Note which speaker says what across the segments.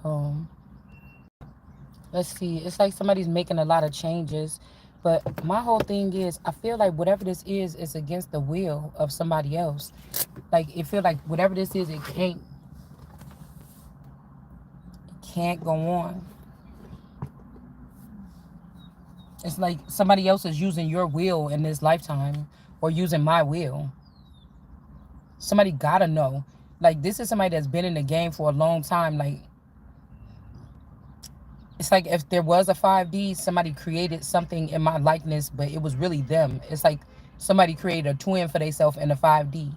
Speaker 1: So let's see. It's like somebody's making a lot of changes. But my whole thing is, I feel like whatever this is against the will of somebody else. Like, it feel like whatever this is, it can't go on. It's like somebody else is using your will in this lifetime, or using my will. Somebody gotta know. Like, this is somebody that's been in the game for a long time. Like, it's like if there was a 5D, somebody created something in my likeness, but it was really them. It's like somebody created a twin for themselves in a 5D.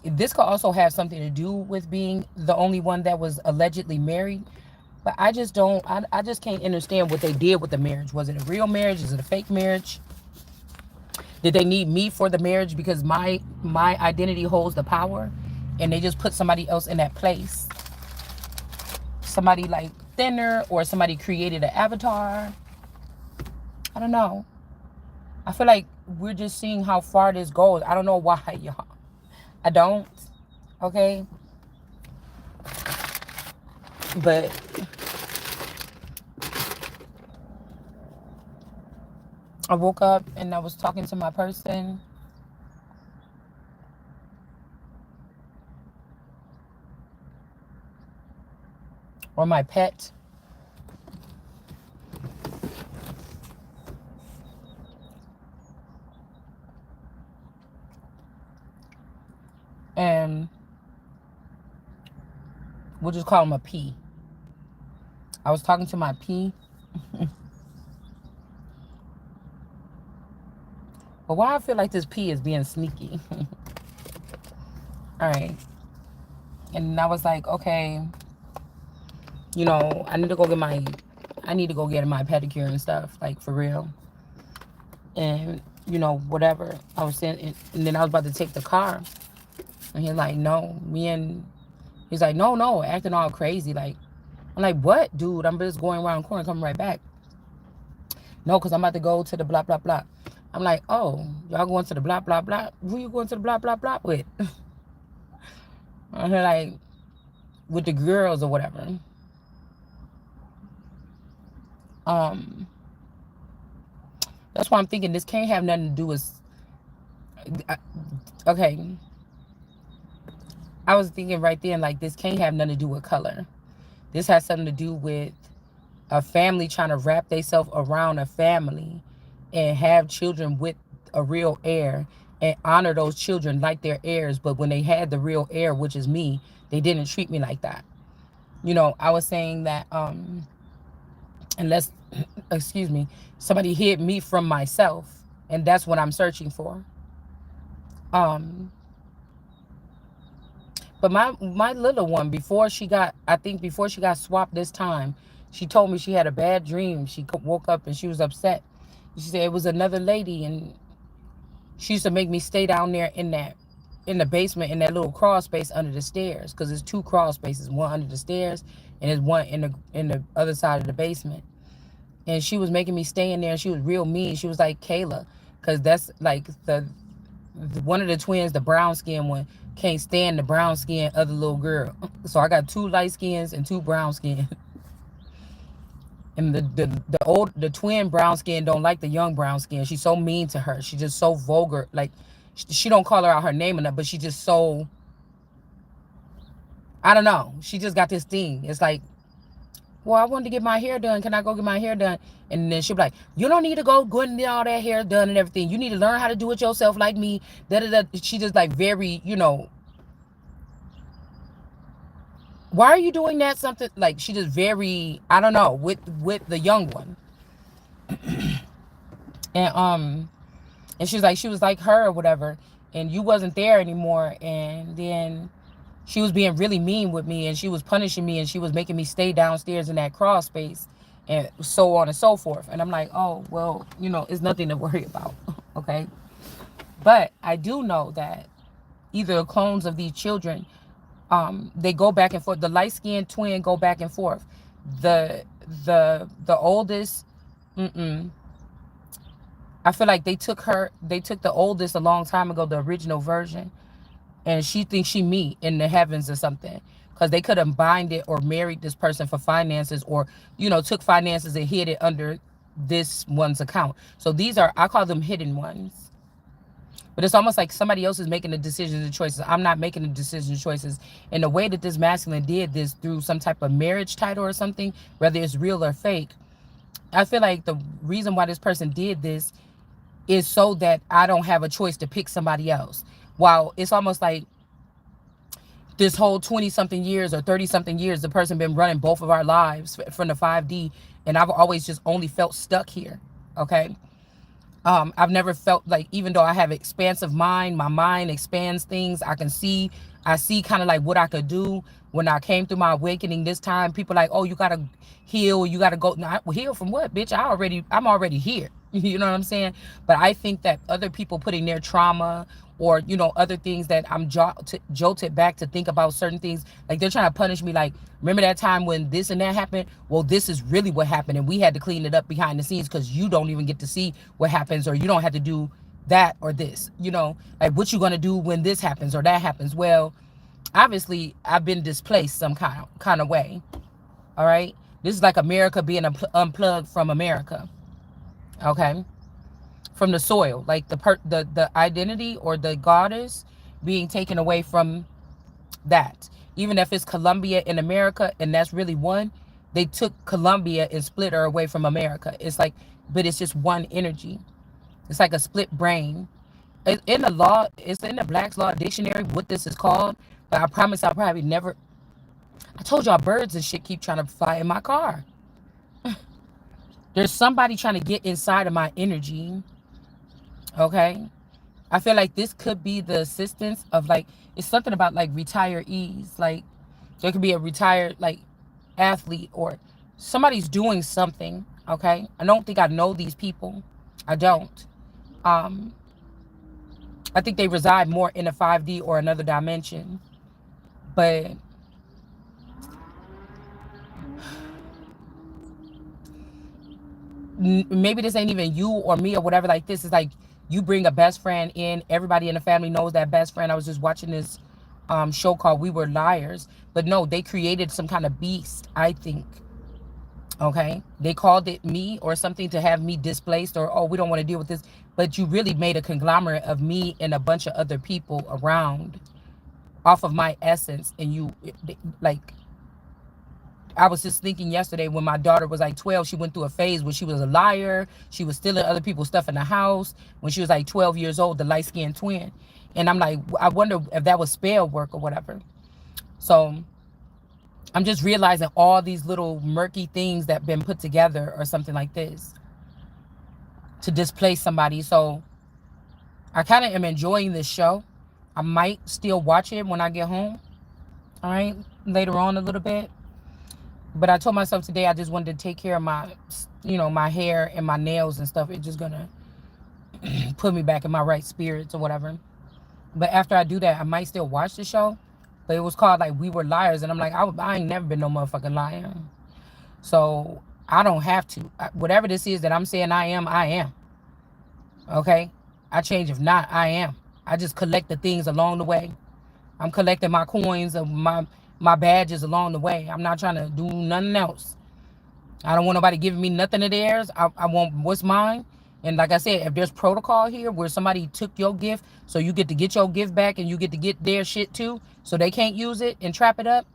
Speaker 1: This could also have something to do with being the only one that was allegedly married. But I just don't, I just can't understand what they did with the marriage. Was it a real marriage? Is it a fake marriage? Did they need me for the marriage because my identity holds the power, and they just put somebody else in that place? Somebody like thinner, or somebody created an avatar. I don't know. I feel like we're just seeing how far this goes. I don't know why, y'all. I don't. Okay. But I woke up and I was talking to my person, or my pet. And we'll just call him a P. I was talking to my P. But why I feel like this P is being sneaky. All right. And I was like, okay, I need to go get my pedicure and stuff, like, for real. And, whatever. I was saying, and then I was about to take the car. And he's like, no, he's like, no, no, acting all crazy. Like, I'm like, what, dude? I'm just going around the corner, coming right back. No, because I'm about to go to the blah, blah, blah. I'm like, oh, y'all going to the blah, blah, blah? Who you going to the blah, blah, blah with? I'm like, with the girls or whatever. Um, that's why I'm thinking this can't have nothing to do with. Okay, I was thinking right then, like, this can't have nothing to do with color. This has something to do with a family trying to wrap themselves around a family and have children with a real heir, and honor those children like their heirs. But when they had the real heir, which is me, they didn't treat me like that. I was saying that unless, excuse me, somebody hid me from myself, and that's what I'm searching for. Um, but my little one, before she got swapped this time, she told me she had a bad dream. She woke up and she was upset. She said it was another lady, and she used to make me stay down there in the basement, in that little crawl space under the stairs, because there's two crawl spaces, one under the stairs and there's one in the other side of the basement. And she was making me stay in there, and she was real mean. She was like, Kayla, because that's like the one of the twins, the brown skin one, can't stand the brown skin other little girl. So I got two light skins and two brown skins. And the twin brown skin don't like the young brown skin. She's so mean to her. She's just so vulgar. Like, she don't call her out her name enough, but she just so, I don't know. She just got this thing. It's like, well, I wanted to get my hair done. Can I go get my hair done? And then she'll be like, you don't need to go and get all that hair done and everything. You need to learn how to do it yourself like me. Da, da, da. She just like very, why are you doing that? Something like, she just very, I don't know, with the young one. And she was like her or whatever, and you wasn't there anymore. And then she was being really mean with me, and she was punishing me, and she was making me stay downstairs in that crawl space, and so on and so forth. And I'm like, oh, well, it's nothing to worry about. Okay. But I do know that either the clones of these children, they go back and forth. The light-skinned twin go back and forth. The oldest, I feel like they took the oldest a long time ago, the original version, and she thinks she me in the heavens or something. because they could have binded or married this person for finances, or took finances and hid it under this one's account. So these are, I call them hidden ones. But it's almost like somebody else is making the decisions and choices. I'm not making the decisions and choices. And the way that this masculine did this through some type of marriage title or something, whether it's real or fake, I feel like the reason why this person did this is so that I don't have a choice to pick somebody else. While it's almost like this whole 20 something years or 30 something years, the person been running both of our lives from the 5D, and I've always just only felt stuck here. Okay. I've never felt like, even though I have expansive mind, my mind expands things. I see kind of like what I could do. When I came through my awakening this time, people like, oh, you gotta heal, you gotta go. No, heal from what, bitch? I'm already here. You know what I'm saying? But I think that other people putting their trauma, or other things that I'm jolted back to think about certain things, like they're trying to punish me. Like, remember that time when this and that happened? Well, this is really what happened, and we had to clean it up behind the scenes, because you don't even get to see what happens, or you don't have to do that or this. Like, what you gonna do when this happens or that happens? Well, obviously I've been displaced some kind of way. All right, this is like America being unplugged from America. Okay, from the soil, like the identity or the goddess being taken away from that. Even if it's Colombia in America and that's really one, they took Colombia and split her away from America. It's like, but it's just one energy. It's like a split brain. In the law, it's in the Black's Law Dictionary what this is called, but I promise I'll probably never. I told y'all birds and shit keep trying to fly in my car. There's somebody trying to get inside of my energy. Okay. I feel like this could be the assistance of, like, it's something about like retirees. Like, there could be a retired like athlete, or somebody's doing something. Okay. I don't think I know these people. I don't. Um, I think they reside more in a 5D or another dimension. But maybe this ain't even you or me or whatever. Like, this is like, you bring a best friend in, everybody in the family knows that best friend. I was just watching this show called We Were Liars, but no, they created some kind of beast, I think. Okay, they called it me or something to have me displaced, or, oh, we don't want to deal with this. But you really made a conglomerate of me and a bunch of other people around off of my essence. And like, I was just thinking yesterday, when my daughter was like 12, she went through a phase where she was a liar. She was stealing other people's stuff in the house. When she was like 12 years old, the light-skinned twin. And I'm like, I wonder if that was spell work or whatever. So I'm just realizing all these little murky things that been put together or something like this to displace somebody. So I kind of am enjoying this show. I might still watch it when I get home. All right, later on a little bit. But I told myself today I just wanted to take care of my, my hair and my nails and stuff. It's just gonna put me back in my right spirits or whatever. But after I do that, I might still watch the show. But it was called like We Were Liars, and I'm like, I ain't never been no motherfucking liar. So I don't have to. Whatever this is that I'm saying I am, I am. Okay? I change. If not, I am. I just collect the things along the way. I'm collecting my coins of my badges along the way. I'm not trying to do nothing else. I don't want nobody giving me nothing of theirs. I want what's mine. And like I said, if there's protocol here where somebody took your gift, so you get to get your gift back and you get to get their shit too, so they can't use it and trap it up.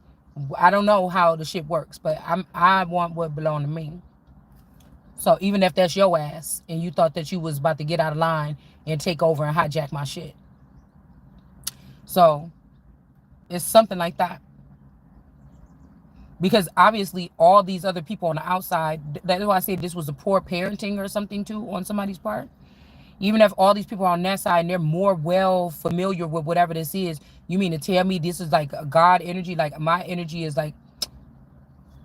Speaker 1: I don't know how the shit works, but I want what belong to me. So even if that's your ass and you thought that you was about to get out of line and take over and hijack my shit. So it's something like that. Because obviously all these other people on the outside, that's why I said this was a poor parenting or something too on somebody's part. Even if all these people are on that side and they're more well familiar with whatever this is, you mean to tell me this is like a God energy? Like, my energy is like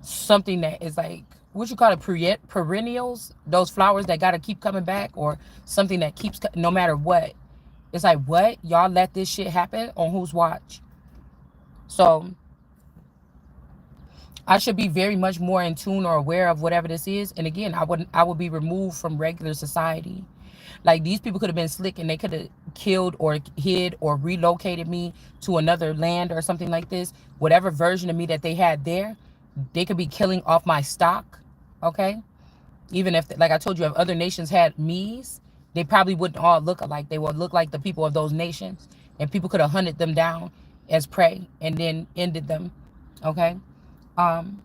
Speaker 1: something that is like, what you call it, perennials? Those flowers that got to keep coming back, or something that keeps, no matter what. It's like, what? Y'all let this shit happen? On whose watch? So I should be very much more in tune or aware of whatever this is. And again, I would be removed from regular society. Like, these people could have been slick and they could have killed or hid or relocated me to another land or something like this. Whatever version of me that they had there, they could be killing off my stock. Okay. Even if, like I told you, if other nations had me's, they probably wouldn't all look alike. They would look like the people of those nations. And people could have hunted them down as prey and then ended them. Okay. Um,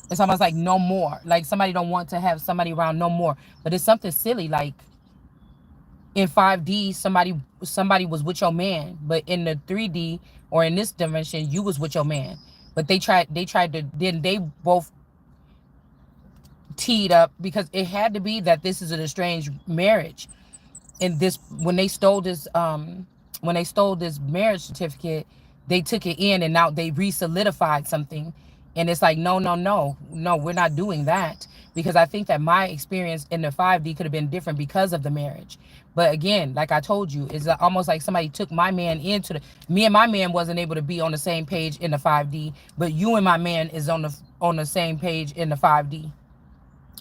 Speaker 1: it's almost like no more. Like, somebody don't want to have somebody around no more. But it's something silly. Like, in 5D, somebody was with your man. But in the 3D or in this dimension, you was with your man. But they tried to, then they both teed up, because it had to be that this is an estranged marriage. And this, when they stole this marriage certificate, they took it in and now they re-solidified something. And it's like, no, no, no, no, we're not doing that. Because I think that my experience in the 5D could have been different because of the marriage. But again, like I told you, it's almost like somebody took my man into the, me and my man wasn't able to be on the same page in the 5D, but you and my man is on the same page in the 5D.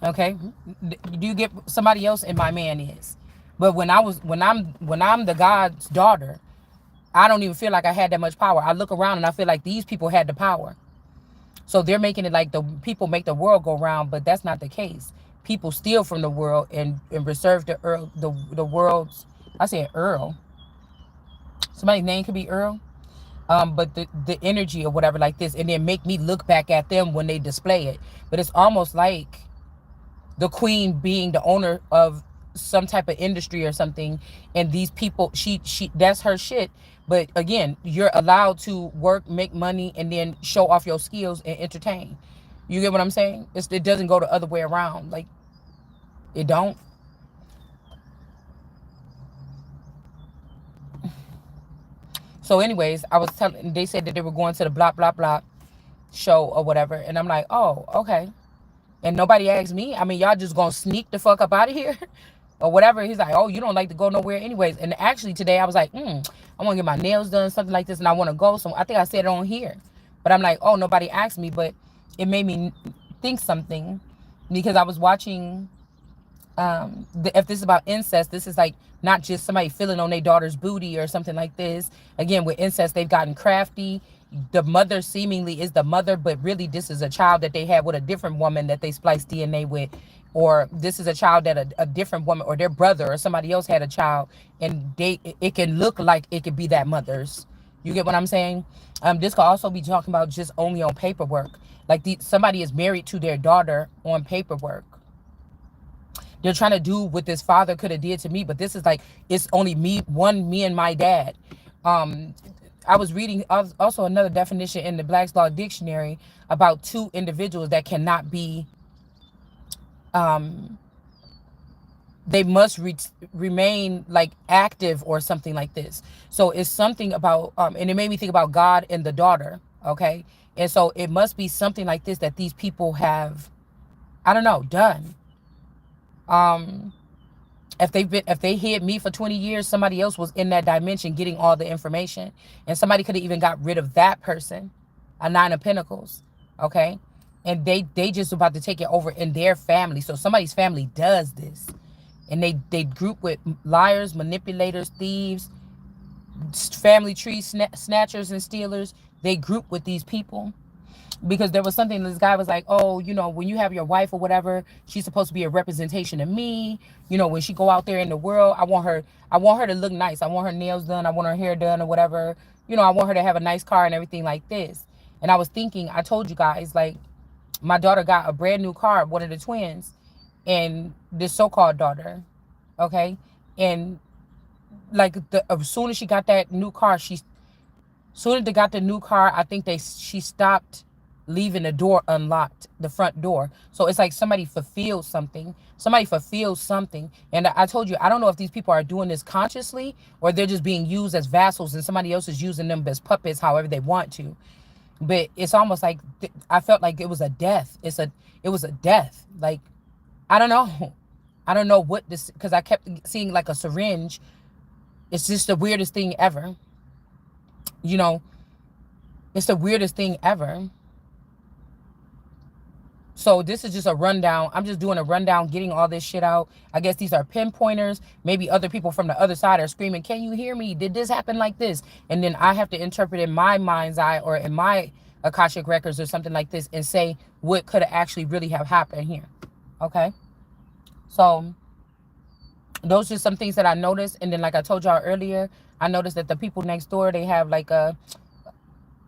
Speaker 1: Okay, do you get, somebody else and my man is? But when I'm the God's daughter, I don't even feel like I had that much power. I look around and I feel like these people had the power. So they're making it like the people make the world go round, but that's not the case. People steal from the world and reserve the world's, I said Earl. Somebody's name could be Earl. But the energy or whatever like this, and then make me look back at them when they display it. But it's almost like the queen being the owner of some type of industry or something, and these people, she that's her shit. But again, you're allowed to work, make money, and then show off your skills and entertain. You get what I'm saying? It doesn't go the other way around. Like, it don't. So anyways, I was telling, they said that they were going to the blah blah blah show or whatever, and I'm like, oh, okay. And nobody asked me. I mean, y'all just gonna sneak the fuck up out of here or whatever. He's like, oh, you don't like to go nowhere anyways. And actually today I was like, I want to get my nails done, something like this, and I want to go. So I think I said it on here. But I'm like, oh, nobody asked me. But it made me think something, because I was watching, if this is about incest, this is like not just somebody feeling on their daughter's booty or something like this. Again, with incest, they've gotten crafty. The mother seemingly is the mother, but really this is a child that they had with a different woman that they spliced DNA with. Or this is a child that a different woman or their brother or somebody else had a child, and it can look like it could be that mother's. You get what I'm saying? This could also be talking about just only on paperwork. Like, somebody is married to their daughter on paperwork. They're trying to do what this father could have did to me, but this is like, it's only me and my dad. Um, I was reading also another definition in the Black's Law Dictionary about two individuals that cannot be, um, they must remain like active or something like this. So it's something about, and it made me think about God and the daughter. Okay. And so it must be something like this that these people have, I don't know, done. Um, if they hid me for 20 years, somebody else was in that dimension getting all the information, and somebody could have even got rid of that person, a 9 of Pentacles. Okay. And they just about to take it over in their family. So somebody's family does this, and they group with liars, manipulators, thieves, family tree snatchers and stealers. They group with these people, because there was something, this guy was like, oh, when you have your wife or whatever, she's supposed to be a representation of me. When she go out there in the world, I want her to look nice. I want her nails done, I want her hair done or whatever. I want her to have a nice car and everything like this. And I was thinking, I told you guys, like, my daughter got a brand new car, one of the twins, and this so-called daughter, okay? And like, as soon as she got that new car, soon as they got the new car, I think she stopped leaving the door unlocked, the front door. So it's like somebody fulfilled something. Somebody fulfills something. And I told you, I don't know if these people are doing this consciously, or they're just being used as vassals and somebody else is using them as puppets however they want to. But it's almost like I felt like it was a death. It was a death. Like, I don't know. I don't know what this, because I kept seeing like a syringe. It's just the weirdest thing ever. It's the weirdest thing ever. So this is just a rundown. I'm just doing a rundown, getting all this shit out. I guess these are pinpointers. Maybe other people from the other side are screaming, can you hear me? Did this happen like this? And then I have to interpret in my mind's eye or in my Akashic records or something like this and say what could have actually really have happened here. Okay? So those are some things that I noticed. And then like I told y'all earlier, I noticed that the people next door, they have like a,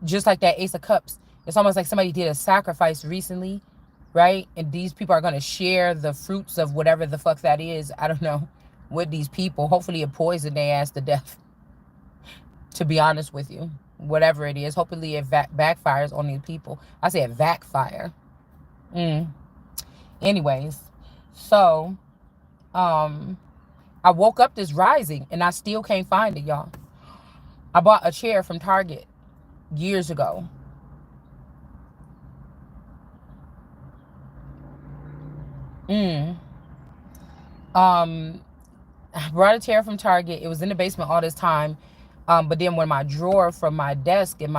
Speaker 1: just like that Ace of Cups. It's almost like somebody did a sacrifice recently, right? And these people are going to share the fruits of whatever the fuck that is. I don't know, with these people. Hopefully it poisoned their ass to death, to be honest with you. Whatever it is, hopefully it backfires on these people. I said backfire. Anyways, so I woke up this rising and I still can't find it, y'all. I bought a chair from Target years ago. I brought a chair from Target. It was in the basement all this time. But then when my drawer from my desk and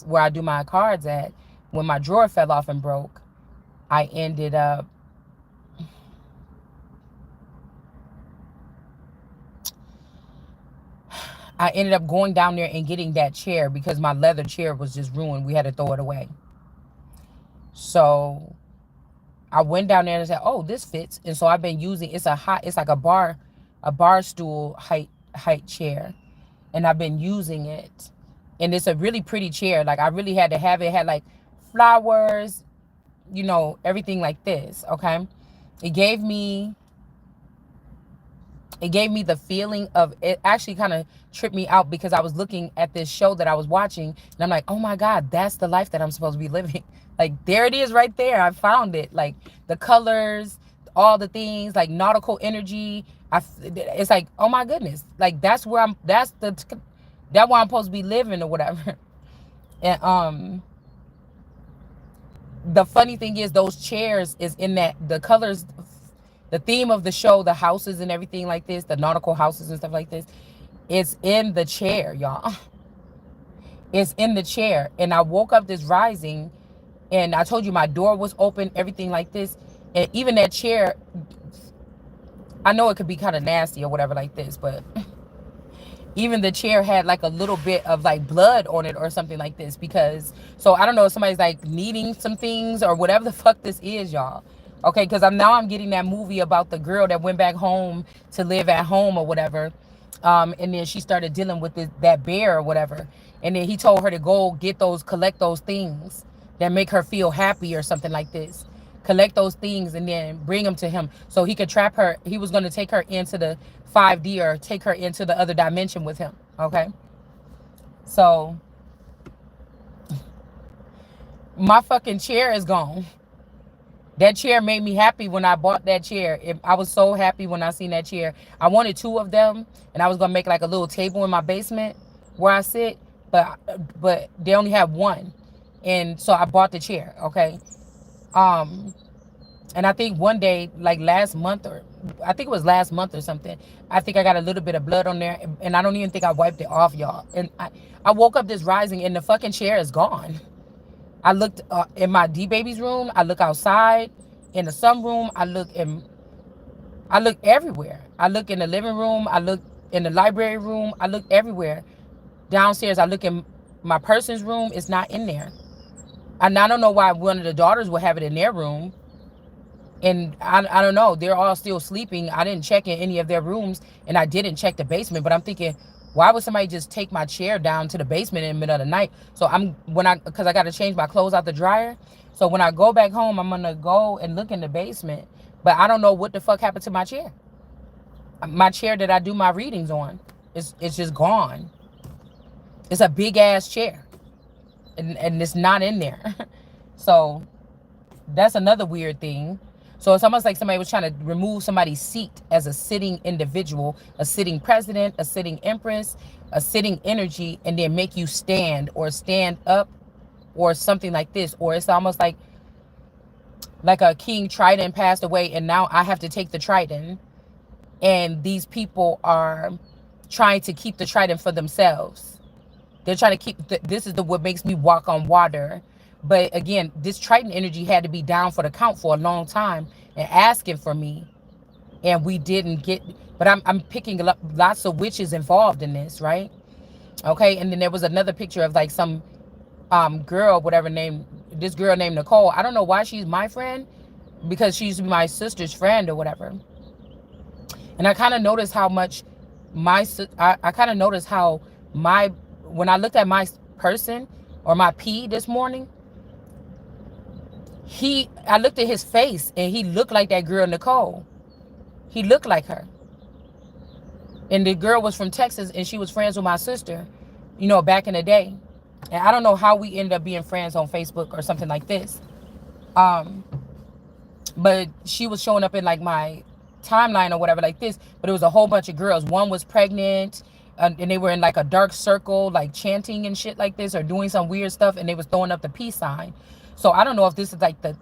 Speaker 1: where I do my cards at, when my drawer fell off and broke, I ended up going down there and getting that chair because my leather chair was just ruined. We had to throw it away. So I went down there and said, oh, this fits. And so I've been using, it's like a bar stool height chair. And I've been using it. And it's a really pretty chair. Like I really had to have it. It had like flowers, you know, everything like this. Okay. It gave me the feeling of, it actually kind of tripped me out because I was looking at this show that I was watching and I'm like, oh my God, that's the life that I'm supposed to be living. Like there it is right there. I found it. Like the colors, all the things, like nautical energy. It's like, oh my goodness. Like that's where that's where I'm supposed to be living or whatever. And the funny thing is those chairs is in that, the colors, the theme of the show, the houses and everything like this, the nautical houses and stuff like this, it's in the chair, y'all. It's in the chair. And I woke up this rising and I told you my door was open, everything like this. And even that chair, I know it could be kind of nasty or whatever like this, but even the chair had like a little bit of like blood on it or something like this because, so I don't know if somebody's like needing some things or whatever the fuck this is, y'all. Okay, because I'm getting that movie about the girl that went back home to live at home or whatever. And then she started dealing with that bear or whatever. And then he told her to go collect those things that make her feel happy or something like this. Collect those things and then bring them to him so he could trap her. He was going to take her into the 5D or take her into the other dimension with him. Okay. So my fucking chair is gone. That chair made me happy when I bought that chair. I was so happy when I seen that chair. I wanted 2 of them, and I was going to make like a little table in my basement where I sit, but they only have 1. And so I bought the chair, okay? And I think one day, like last month or something, I think I got a little bit of blood on there, and I don't even think I wiped it off, y'all. And I woke up this rising, and the fucking chair is gone. I looked in my D-baby's room. I look outside in the sunroom. I look everywhere. I look in the living room. I look in the library room. I look everywhere. Downstairs, I look in my person's room. It's not in there. And I don't know why one of the daughters would have it in their room. And I don't know. They're all still sleeping. I didn't check in any of their rooms, and I didn't check the basement. But I'm thinking, why would somebody just take my chair down to the basement in the middle of the night? So because I got to change my clothes out the dryer. So when I go back home, I'm going to go and look in the basement. But I don't know what the fuck happened to my chair. My chair that I do my readings on, it's just gone. It's a big ass chair. And it's not in there. So that's another weird thing. So it's almost like somebody was trying to remove somebody's seat as a sitting individual, a sitting president, a sitting empress, a sitting energy, and then make you stand or stand up or something like this. Or it's almost like a King Trident passed away and now I have to take the Trident. And these people are trying to keep the Trident for themselves. They're trying to keep, this is what makes me walk on water. But again, this Triton energy had to be down for the count for a long time and asking for me, and we didn't get. But I'm picking up lots of witches involved in this, right? Okay, and then there was another picture of like some girl, whatever name, this girl named Nicole. I don't know why she's my friend, because she used to be my sister's friend or whatever. And I kind of noticed how much I kind of noticed how my, when I looked at my person or my P this morning, I looked at his face and he looked like that girl Nicole. He looked like her. And the girl was from Texas and she was friends with my sister, back in the day. And I don't know how we ended up being friends on Facebook or something like this. But she was showing up in like my timeline or whatever like this. But it was a whole bunch of girls. One was pregnant, and they were in like a dark circle, like chanting and shit like this, or doing some weird stuff, and they was throwing up the peace sign. So I don't know if this is like the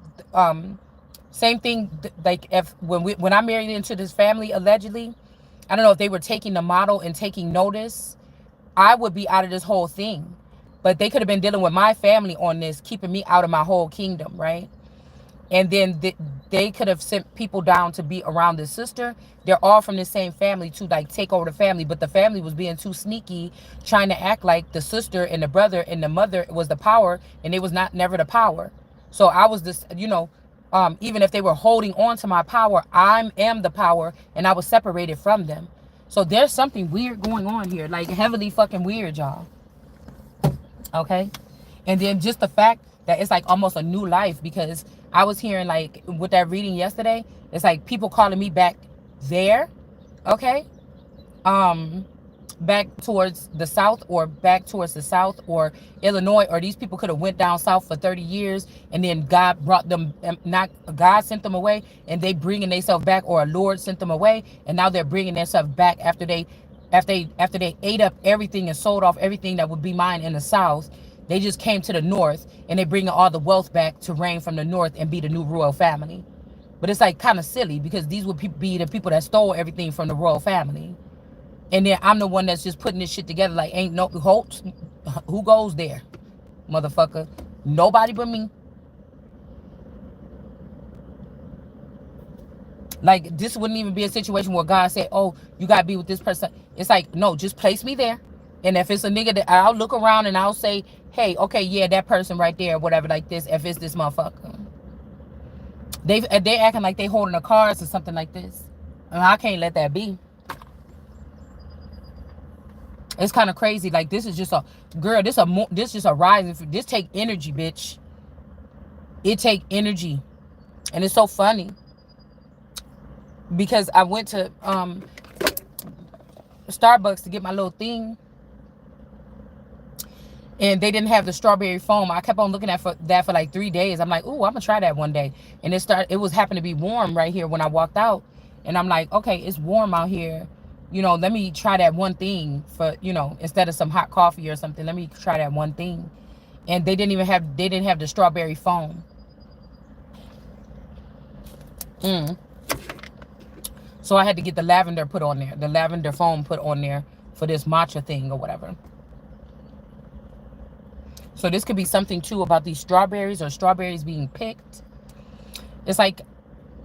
Speaker 1: same thing, like if when I married into this family, allegedly, I don't know if they were taking the model and taking notice. I would be out of this whole thing. But they could have been dealing with my family on this, keeping me out of my whole kingdom, right? And then they could have sent people down to be around the sister. They're all from the same family to like take over the family, but the family was being too sneaky, trying to act like the sister and the brother and the mother was the power, and it was never the power. So I was this, even if they were holding on to my power, I am the power, and I was separated from them. So there's something weird going on here, like heavily fucking weird, y'all. Okay. And then just the fact that it's like almost a new life, because I was hearing like with that reading yesterday, it's like people calling me back there. Okay. Back towards the south, or back towards the south or Illinois, or these people could have went down south for 30 years and then God brought them, not God sent them away, and they bringing themselves back, or a Lord sent them away and now they're bringing themselves back after they ate up everything and sold off everything that would be mine in the south. They just came to the north and they bringing all the wealth back to reign from the north and be the new royal family. But it's like kind of silly, because these would be the people that stole everything from the royal family. And then I'm the one that's just putting this shit together, like ain't no hopes. Who goes there, motherfucker? Nobody but me. Like, this wouldn't even be a situation where God said, oh, you gotta be with this person. It's like, no, just place me there. And if it's a nigga, that I'll look around and I'll say, hey, okay, yeah, that person right there, whatever, like this, if it's this motherfucker. They acting like they holding the cards or something like this. And I can't let that be. It's kind of crazy. Like, this is just a girl. This just a rising. This take energy, bitch. It take energy, and it's so funny because I went to Starbucks to get my little thing, and they didn't have the strawberry foam. I kept on looking at that for like 3 days. I'm like, ooh, I'm gonna try that one day. And it was happened to be warm right here when I walked out, and I'm like, okay, it's warm out here. Let me try that one thing for, instead of some hot coffee or something, let me try that one thing. And they didn't have the strawberry foam. So I had to get the lavender put on there, the lavender foam put on there for this matcha thing or whatever. So this could be something too about these strawberries, or strawberries being picked. It's like,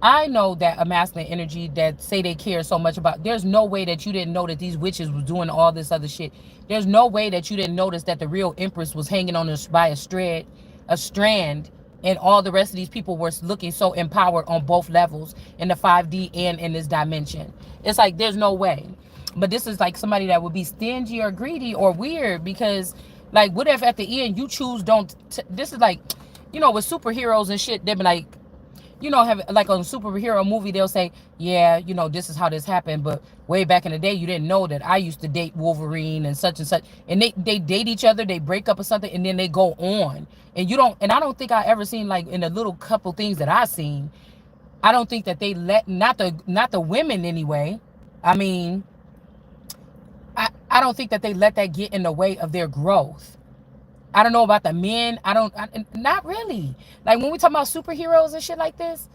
Speaker 1: I know that a masculine energy that say they care so much about, there's no way that you didn't know that these witches was doing all this other shit. There's no way that you didn't notice that the real Empress was hanging on this by a strand, and all the rest of these people were looking so empowered on both levels, in the 5D and in this dimension. It's like, there's no way. But this is like somebody that would be stingy or greedy or weird, because like, what if at the end you choose this is like, with superheroes and shit, they be like, have like on a superhero movie, they'll say, yeah, this is how this happened, but way back in the day, you didn't know that I used to date Wolverine and such, and they date each other, they break up or something, and then they go on, and I don't think I ever seen, like, in the little couple things that I seen, I don't think that they let, not the women anyway, I mean, I don't think that they let that get in the way of their growth. I don't know about the men. Not really. Like, when we talk about superheroes and shit like this,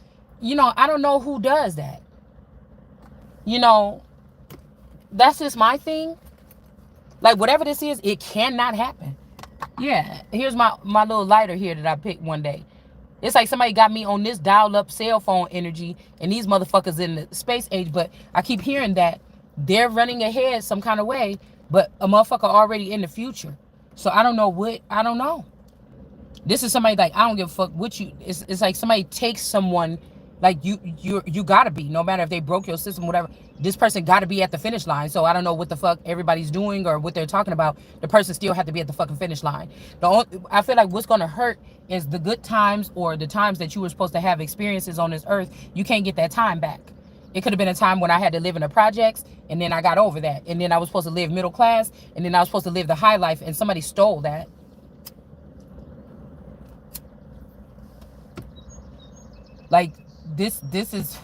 Speaker 1: I don't know who does that. That's just my thing. Like, whatever this is, it cannot happen. Yeah, here's my little lighter here that I picked one day. It's like somebody got me on this dial up cell phone energy, and these motherfuckers in the space age. But I keep hearing that they're running ahead some kind of way, but a motherfucker already in the future. So I don't know what, I don't know. This is somebody like, I don't give a fuck what you. It's like somebody takes someone, like you gotta be, no matter if they broke your system, whatever. This person gotta be at the finish line. So I don't know what the fuck everybody's doing or what they're talking about. The person still had to be at the fucking finish line. I feel like what's gonna hurt is the good times or the times that you were supposed to have experiences on this earth. You can't get that time back. It could have been a time when I had to live in the projects, and then I got over that, and then I was supposed to live middle class, and then I was supposed to live the high life, and somebody stole that. Like this is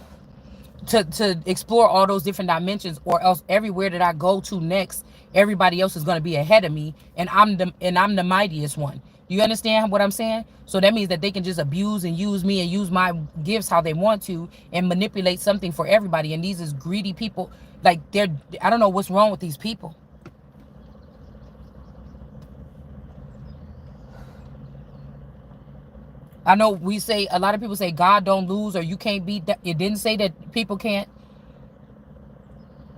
Speaker 1: to explore all those different dimensions, or else everywhere that I go to next, everybody else is going to be ahead of me, and I'm the mightiest one. You understand what I'm saying? So that means that they can just abuse and use me and use my gifts how they want to and manipulate something for everybody. And these is greedy people. Like I don't know what's wrong with these people. I know we say, a lot of people say God don't lose or you can't beat that. It didn't say that people can't.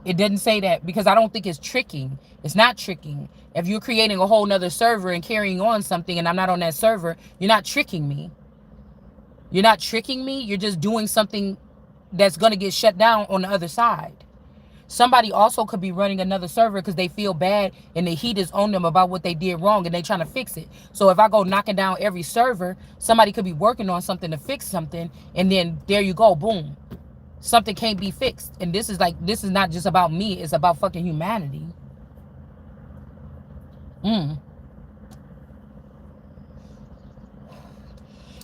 Speaker 1: It didn't say that, because I don't think it's tricking. It's not tricking. If you're creating a whole nother server and carrying on something and I'm not on that server, you're not tricking me. You're not tricking me. You're just doing something that's going to get shut down on the other side. Somebody also could be running another server because they feel bad and the heat is on them about what they did wrong and they trying to fix it. So if I go knocking down every server, somebody could be working on something to fix something, and then there you go, boom. Something can't be fixed. And this is not just about me, it's about fucking humanity. Mm.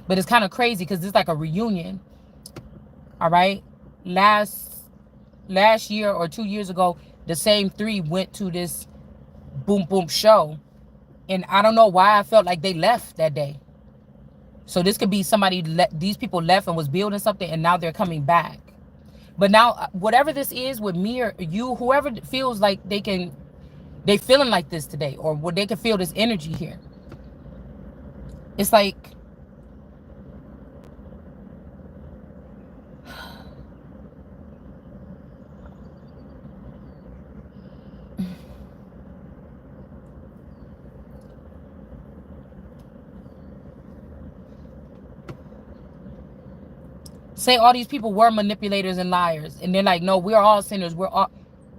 Speaker 1: But it's kind of crazy because it's like a reunion. All right. Last year or 2 years ago, the same three went to this boom boom show. And I don't know why I felt like they left that day. So this could be somebody, these people left and was building something, and now they're coming back. But now, whatever this is with me or you, whoever feels like they feeling like this today, or what they can feel this energy here. It's like, say all these people were manipulators and liars, and they're like, no, we're all sinners.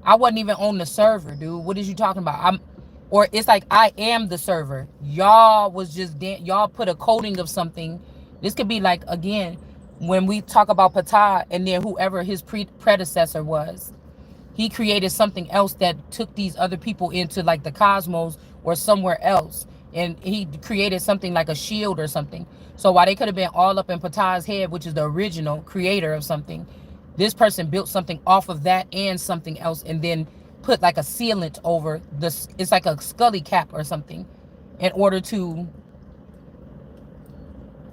Speaker 1: I wasn't even on the server, dude. What is you talking about? Or it's like I am the server. Y'all was just y'all put a coating of something. This could be like, again, when we talk about Ptah and then whoever his predecessor was. He created something else that took these other people into like the cosmos or somewhere else. And he created something like a shield or something. So while they could have been all up in Ptah's head, which is the original creator of something, this person built something off of that and something else, and then put like a sealant over this. It's like a scully cap or something in order to,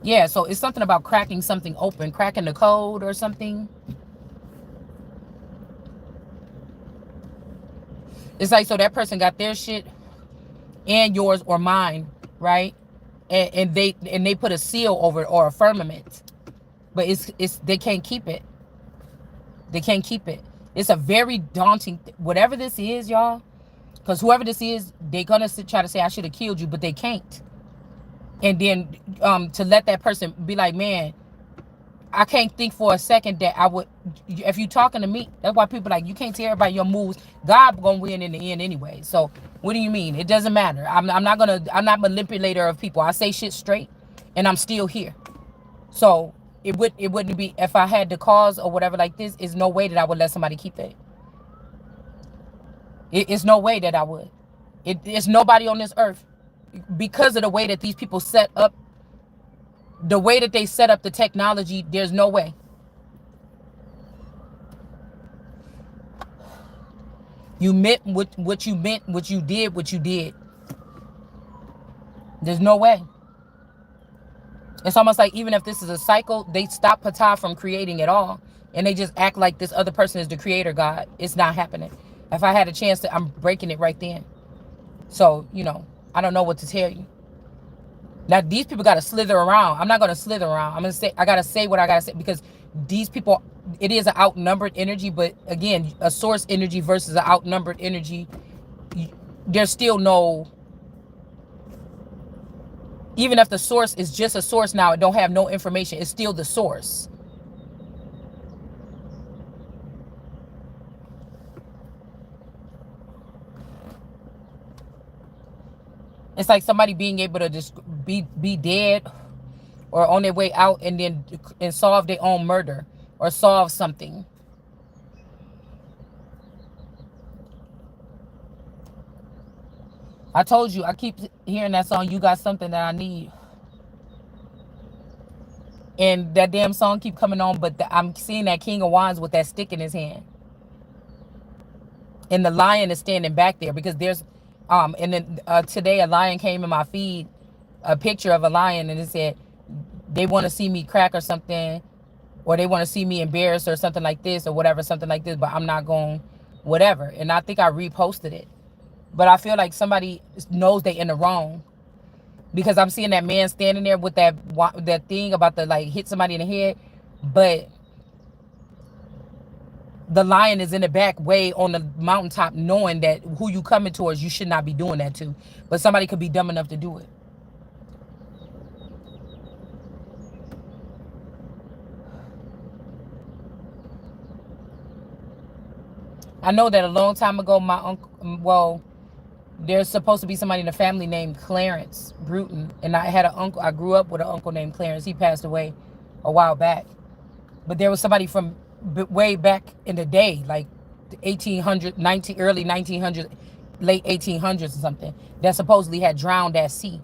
Speaker 1: yeah. So it's something about cracking something open, cracking the code or something. It's like, so that person got their shit and yours or mine, right? And they put a seal over it, or a firmament. But it's they can't keep it. They can't keep it. It's a very daunting whatever this is, y'all. Because whoever this is, they're gonna try to say I should have killed you, but they can't. And then to let that person be like, man, I can't think for a second that I would. If you talking to me, that's why people like, you can't tell everybody your moves. God gonna win in the end anyway. So what do you mean? It doesn't matter. I'm not manipulator of people. I say shit straight, and I'm still here. So it wouldn't be, if I had the cause or whatever like this. Is no way that I would let somebody keep it. It's no way that I would. It's nobody on this earth, because of the way that these people set up. The way that they set up the technology, there's no way. You meant what you meant, what you did. There's no way. It's almost like, even if this is a cycle, they stop Ptah from creating at all, and they just act like this other person is the creator God. It's not happening. If I had a chance to, I'm breaking it right then. So, I don't know what to tell you. Now these people got to slither around. I'm not going to slither around. I'm going to say, I got to say what I got to say, because these people, it is an outnumbered energy. But again, a source energy versus an outnumbered energy, there's still no, even if the source is just a source now, it don't have no information, it's still the source. It's like somebody being able to just be dead or on their way out, and then and solve their own murder or solve something. I told you, I keep hearing that song, You Got Something That I Need. And that damn song keep coming on, but I'm seeing that King of Wands with that stick in his hand. And the lion is standing back there, because there's and then today a lion came in my feed, a picture of a lion, and it said they want to see me crack or something, or they want to see me embarrassed or something like this or whatever, something like this, but I'm not going whatever. And I think I reposted it. But I feel like somebody knows they in the wrong, because I'm seeing that man standing there with that thing about to like hit somebody in the head, but the lion is in the back way on the mountaintop, knowing that who you coming towards, you should not be doing that to. But somebody could be dumb enough to do it. I know that a long time ago, my uncle, well, there's supposed to be somebody in the family named Clarence Bruton. And I had an uncle, I grew up with an uncle named Clarence. He passed away a while back. But there was somebody from way back in the day, like 1800, early 1900s, late 1800s or something, that supposedly had drowned at sea.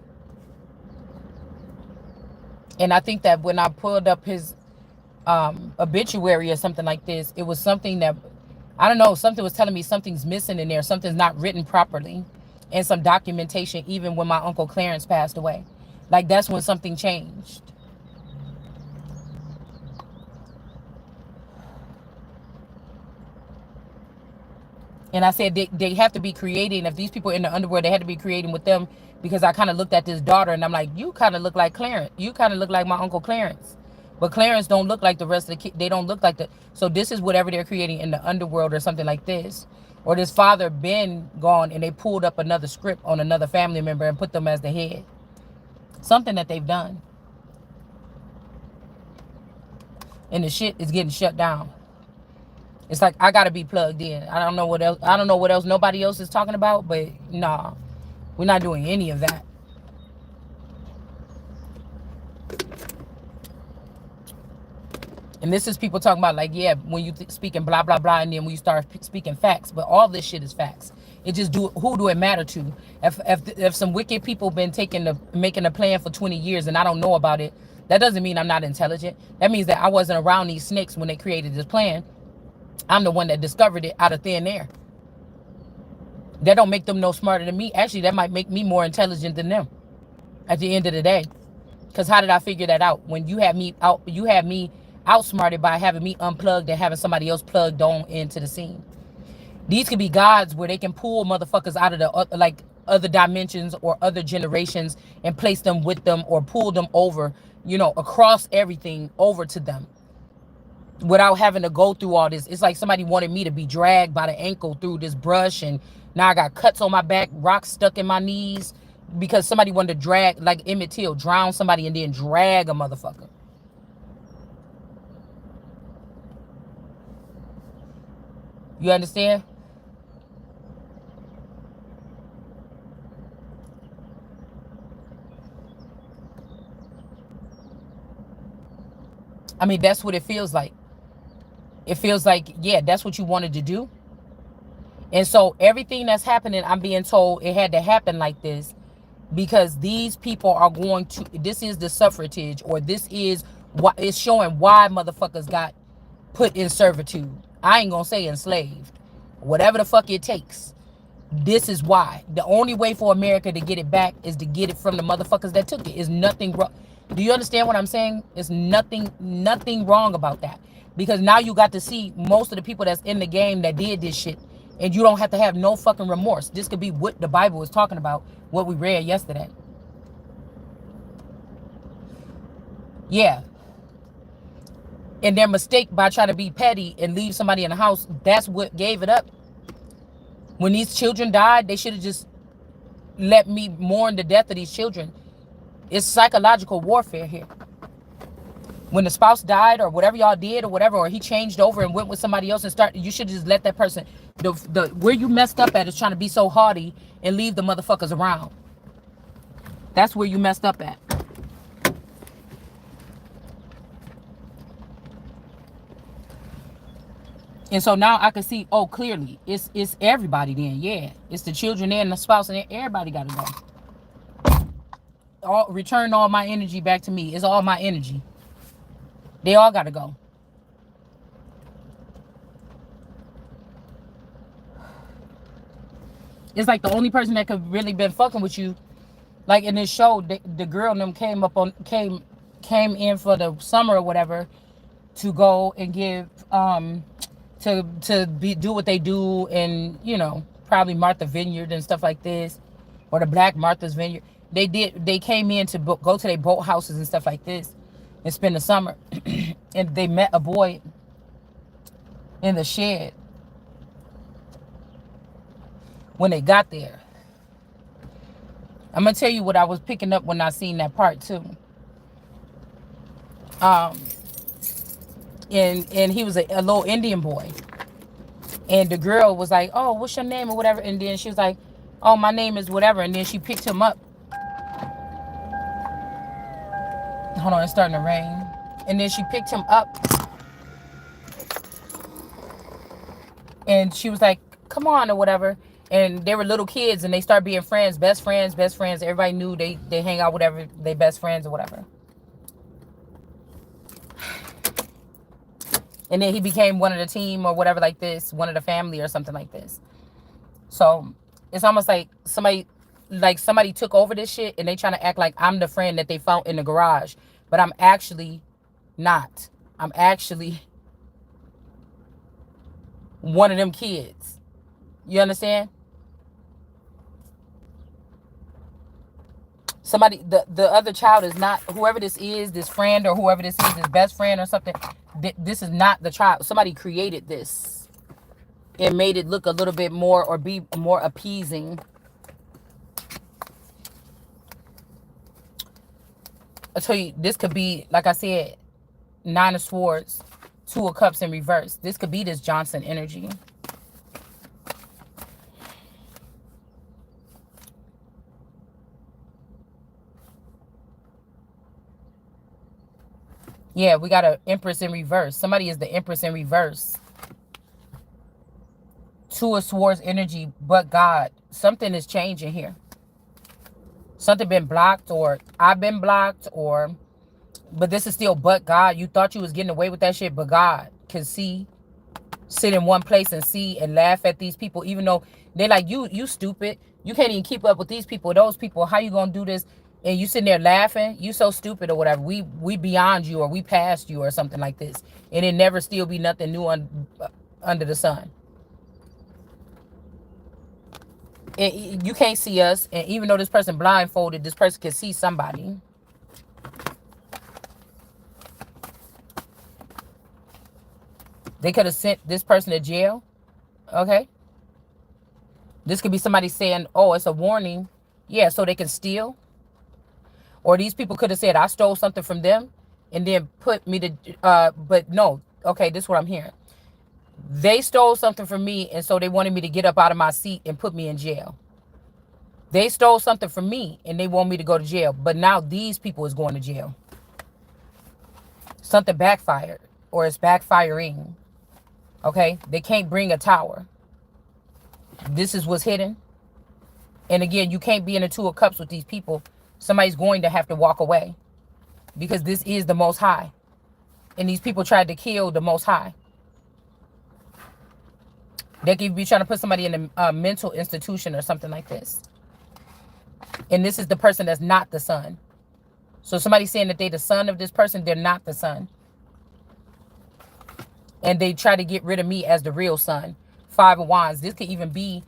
Speaker 1: And I think that when I pulled up his obituary or something like this, it was something that, I don't know, something was telling me something's missing in there, something's not written properly, and some documentation, even when my Uncle Clarence passed away. Like, that's when something changed. And I said they have to be creating. If these people in the underworld, they had to be creating with them, because I kind of looked at this daughter and I'm like, you kind of look like Clarence. You kind of look like my Uncle Clarence. But Clarence don't look like the rest of the kids. They don't look like the. So this is whatever they're creating in the underworld or something like this. Or this father been gone and they pulled up another script on another family member and put them as the head. Something that they've done. And the shit is getting shut down. It's like I gotta be plugged in. I don't know what else. I don't know what else nobody else is talking about, but nah, we're not doing any of that. And this is people talking about, like, yeah, when you speaking blah blah blah, and then when you start speaking facts, but all this shit is facts. It just who do it matter to? If some wicked people been making a plan for 20 years and I don't know about it, that doesn't mean I'm not intelligent. That means that I wasn't around these snakes when they created this plan. I'm the one that discovered it out of thin air. That don't make them no smarter than me. Actually, that might make me more intelligent than them at the end of the day. Because how did I figure that out? When you have me outsmarted by having me unplugged and having somebody else plugged on into the scene. These could be gods where they can pull motherfuckers out of the like other dimensions or other generations and place them with them, or pull them over, across everything over to them, without having to go through all this. It's like somebody wanted me to be dragged by the ankle through this brush, and now I got cuts on my back, rocks stuck in my knees, because somebody wanted to drag, like Emmett Till, drown somebody and then drag a motherfucker. You understand? I mean, that's what it feels like. It feels like, yeah, that's what you wanted to do. And so everything that's happening, I'm being told it had to happen like this, because these people are going to, this is the suffragage, or this is what it's showing why motherfuckers got put in servitude. I ain't gonna say enslaved. Whatever the fuck it takes. This is why. The only way for America to get it back is to get it from the motherfuckers that took it. It's nothing wrong. Do you understand what I'm saying? It's nothing wrong about that. Because now you got to see most of the people that's in the game that did this shit. And you don't have to have no fucking remorse. This could be what the Bible is talking about, what we read yesterday. Yeah. And their mistake by trying to be petty and leave somebody in the house, that's what gave it up. When these children died, they should have just let me mourn the death of these children. It's psychological warfare here. When the spouse died or whatever y'all did or whatever, or he changed over and went with somebody else and started, you should just let that person. The where you messed up at is trying to be so haughty and leave the motherfuckers around. That's where you messed up at. And so now I can see, oh, clearly, it's everybody then. Yeah, it's the children and the spouse and everybody got to go. Return all my energy back to me. It's all my energy. They all got to go. It's like the only person that could really been fucking with you, like in this show, the girl and them came in for the summer or whatever to go and give do what they do, and probably Martha Vineyard and stuff like this, or the Black Martha's Vineyard. They came in to go to their boat houses and stuff like this and spend the summer. And they met a boy in the shed. When they got there, I'm gonna tell you what I was picking up when I seen that part too. And he was a little Indian boy. And the girl was like, oh, what's your name or whatever? And then she was like, oh, my name is whatever. And then she picked him up. Hold on, it's starting to rain. And then she picked him up. And she was like, come on or whatever. And they were little kids and they started being friends, best friends. Everybody knew they hang out, whatever, they best friends or whatever. And then he became one of the team or whatever like this, one of the family or something like this. So it's almost like somebody took over this shit and they trying to act like I'm the friend that they found in the garage. But I'm actually not. I'm actually one of them kids. You understand? Somebody, the other child is not, whoever this is, this friend or whoever this is, this best friend or something, this is not the child. Somebody created this and made it look a little bit more or be more appeasing. I tell you, this could be, like I said, 9 of Swords, 2 of Cups in reverse. This could be this Johnson energy. Yeah, we got an Empress in reverse. Somebody is the Empress in reverse. 2 of Swords energy, but God. Something is changing here. Something been blocked, or I've been blocked, but this is still but God. You thought you was getting away with that shit, but God can see, sit in one place and see and laugh at these people, even though they're like, you stupid. You can't even keep up with these people, those people. How you gonna do this? And you sitting there laughing, you so stupid or whatever. We beyond you, or we past you or something like this. And it never still be nothing new under the sun. And you can't see us. And even though this person blindfolded, this person can see somebody. They could have sent this person to jail. Okay. This could be somebody saying, oh, it's a warning. Yeah, so they can steal. Or these people could have said, I stole something from them and then put me to, but no. Okay, this is what I'm hearing. They stole something from me, and so they wanted me to get up out of my seat and put me in jail. They stole something from me, and they want me to go to jail. But now these people is going to jail. Something backfired, or it's backfiring. Okay? They can't bring a tower. This is what's hidden. And again, you can't be in the 2 of Cups with these people. Somebody's going to have to walk away, because this is the Most High. And these people tried to kill the Most High. They could be trying to put somebody in a mental institution or something like this. And this is the person that's not the son. So somebody saying that they're the son of this person, they're not the son. And they try to get rid of me as the real son. 5 of Wands. This could even be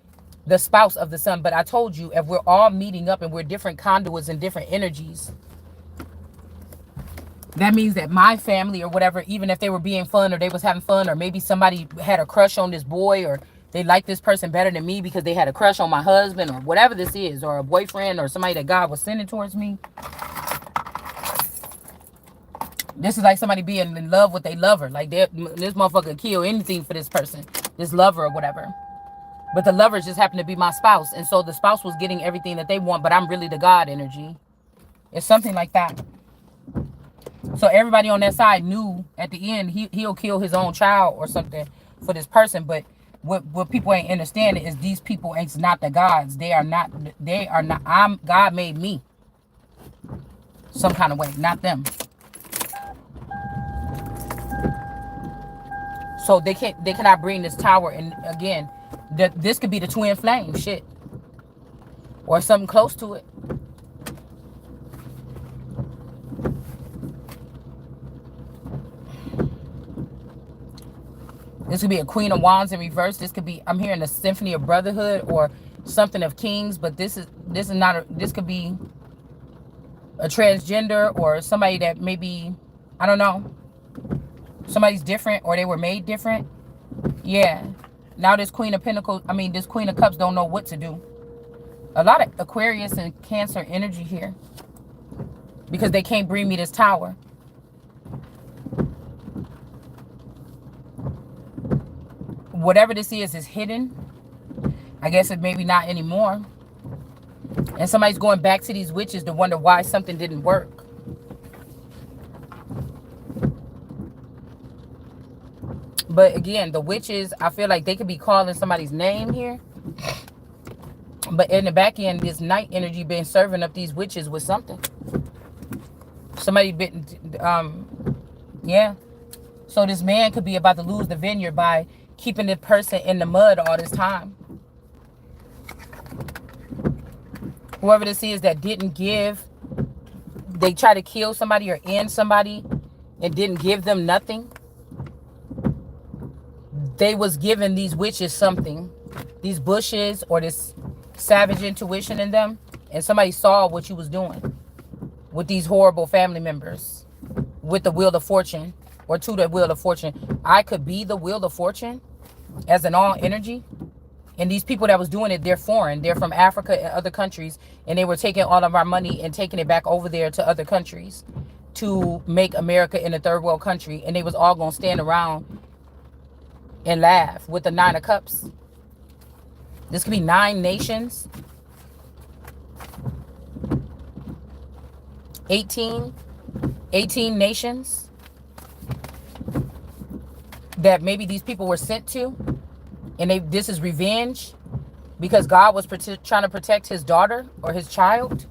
Speaker 1: the spouse of the son. But I told you, if we're all meeting up and we're different conduits and different energies, That means that my family or whatever, even if they were being fun or they was having fun, or maybe somebody had a crush on this boy, or they like this person better than me because they had a crush on my husband, or whatever this is, or a boyfriend, or somebody that God was sending towards me. This is like somebody being in love with a lover. Like this motherfucker kill anything for this person, this lover or whatever. But the lover just happened to be my spouse. And so the spouse was getting everything that they want, but I'm really the God energy. It's something like that. So everybody on that side knew at the end he'll kill his own child or something for this person. But what people ain't understanding is these people ain't not the gods. They are not. God made me some kind of way, not them. So they cannot bring this tower. And again, this could be the twin flame shit, or something close to it. This could be a Queen of Wands in reverse. This could be, I'm hearing a Symphony of Brotherhood or something of Kings, but this is not this could be a transgender or somebody that maybe, I don't know, somebody's different or they were made different. Yeah. Now this Queen of Pentacles, this Queen of Cups don't know what to do. A lot of Aquarius and Cancer energy here because they can't bring me this tower. Whatever this is hidden. I guess it maybe not anymore. And somebody's going back to these witches to wonder why something didn't work. But again, the witches, I feel like they could be calling somebody's name here. But in the back end, this night energy been serving up these witches with something. Somebody been, yeah. So this man could be about to lose the vineyard by keeping the person in the mud all this time. Whoever this is that didn't give, they try to kill somebody or end somebody and didn't give them nothing. They was giving these witches something, these bushes or this savage intuition in them, and somebody saw what you was doing with these horrible family members, with the Wheel of Fortune or to the Wheel of Fortune. I could be the Wheel of Fortune as an all energy. And these people that was doing it, they're foreign. They're from Africa and other countries, and they were taking all of our money and taking it back over there to other countries to make America in a third world country. And they was all going to stand around and laugh with the 9 of Cups. This could be 9 nations. 18 nations that maybe these people were sent to. And this is revenge because God was trying to protect his daughter or his child.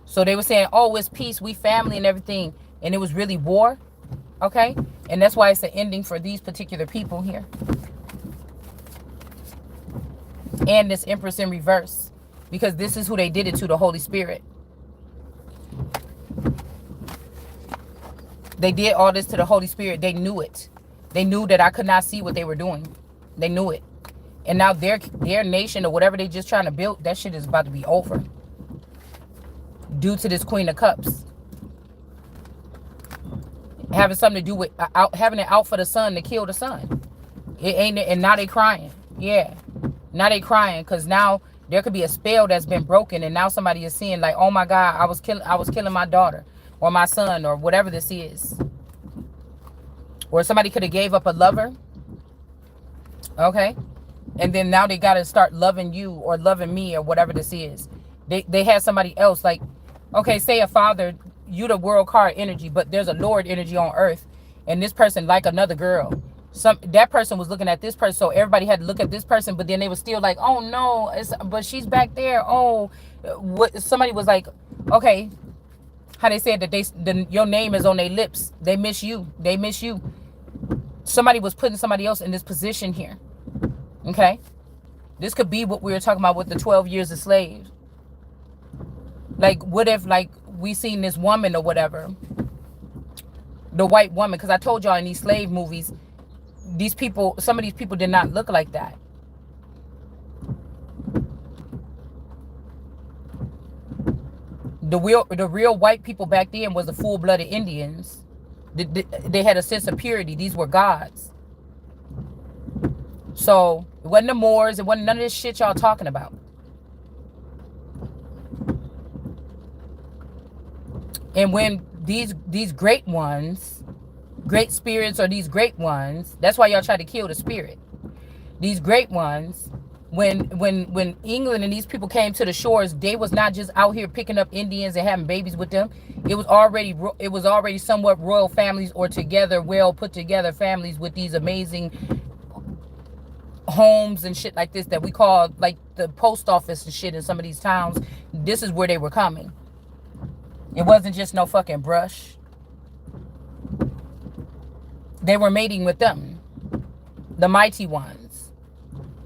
Speaker 1: So they were saying, oh, it's peace, we family and everything. And it was really war. Okay? And that's why it's an ending for these particular people here. And this Empress in reverse. Because this is who they did it to, the Holy Spirit. They did all this to the Holy Spirit. They knew it. They knew that I could not see what they were doing. They knew it. And now their nation or whatever they just trying to build, that shit is about to be over. Due to this Queen of Cups. Having something to do with having it out for the sun to kill the sun. It ain't, and now they crying. Yeah. Now they crying because now there could be a spell that's been broken, and now somebody is seeing like, oh my God, I was killing my daughter or my son or whatever this is. Or somebody could have gave up a lover. Okay. And then now they got to start loving you or loving me or whatever this is. They had somebody else, like, okay, say a father, you the world card energy, but there's a Lord energy on earth, and this person like another girl. That person was looking at this person, so everybody had to look at this person, but then they were still like, oh no, but she's back there. Oh, what? Somebody was like, okay, how they said that your name is on their lips. They miss you. They miss you. Somebody was putting somebody else in this position here. Okay, this could be what we were talking about with the 12 years a slave. Like, what if, like, we seen this woman or whatever, the white woman, because I told y'all in these slave movies, these people, some of these people did not look like that. The real white people back then was the full-blooded Indians. They had a sense of purity. These were gods. So it wasn't the Moors. It wasn't none of this shit y'all talking about. And when these great ones, great spirits, or these great ones, that's why y'all try to kill the spirit. These great ones, when England and these people came to the shores, they was not just out here picking up Indians and having babies with them. It was already somewhat royal families, or together, well put together families with these amazing homes and shit like this that we call like the post office and shit in some of these towns. This is where they were coming. It wasn't just no fucking brush. They were mating with them, the mighty ones,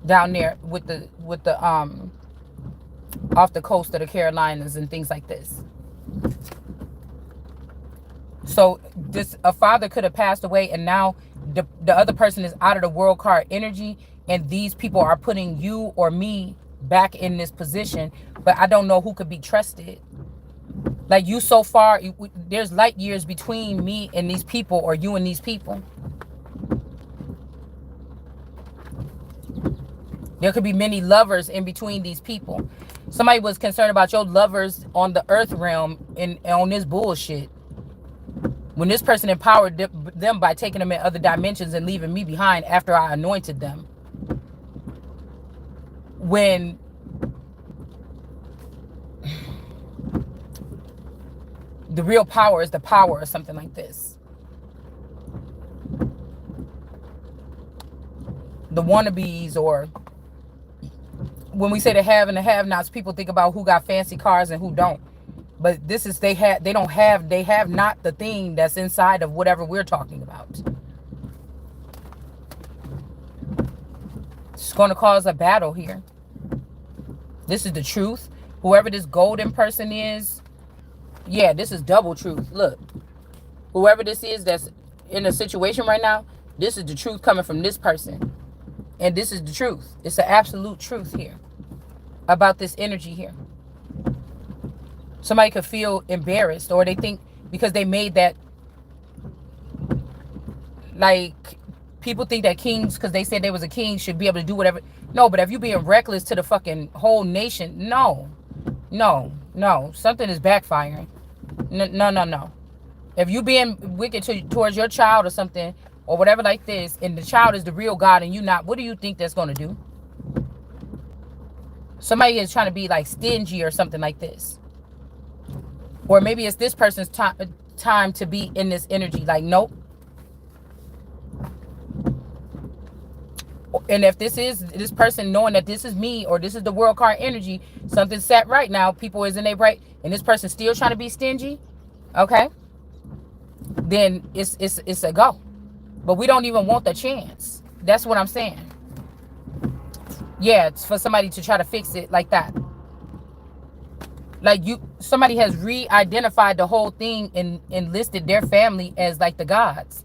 Speaker 1: down there with the off the coast of the Carolinas and things like this. So a father could have passed away, and now the other person is out of the world card energy, and these people are putting you or me back in this position. But I don't know who could be trusted. Like, you so far, there's light years between me and these people, or you and these people. There could be many lovers in between these people. Somebody was concerned about your lovers on the earth realm and on this bullshit. When this person empowered them by taking them in other dimensions and leaving me behind after I anointed them. When the real power is the power or something like this. The wannabes, or when we say the have and the have-nots, people think about who got fancy cars and who don't. But this is, they have not the thing that's inside of whatever we're talking about. It's going to cause a battle here. This is the truth. Whoever this golden person is, yeah, this is double truth. Look, whoever this is that's in a situation right now, this is the truth coming from this person. And this is the truth. It's the absolute truth here about this energy here. Somebody could feel embarrassed, or they think because they made that, like, people think that kings, because they said they was a king, should be able to do whatever. No, but if you being reckless to the fucking whole nation, no. Something is backfiring. No. If you being wicked towards your child or something, or whatever like this, and the child is the real God and you not, what do you think that's going to do? Somebody is trying to be like stingy or something like this. Or maybe it's this person's time to be in this energy. Like, nope. And if this is this person knowing that this is me, or this is the world card energy, something set right now, people is in their right, and this person still trying to be stingy, okay, then it's a go. But we don't even want the chance. That's what I'm saying. Yeah, it's for somebody to try to fix it like that. Like, somebody has re-identified the whole thing and listed their family as like the gods.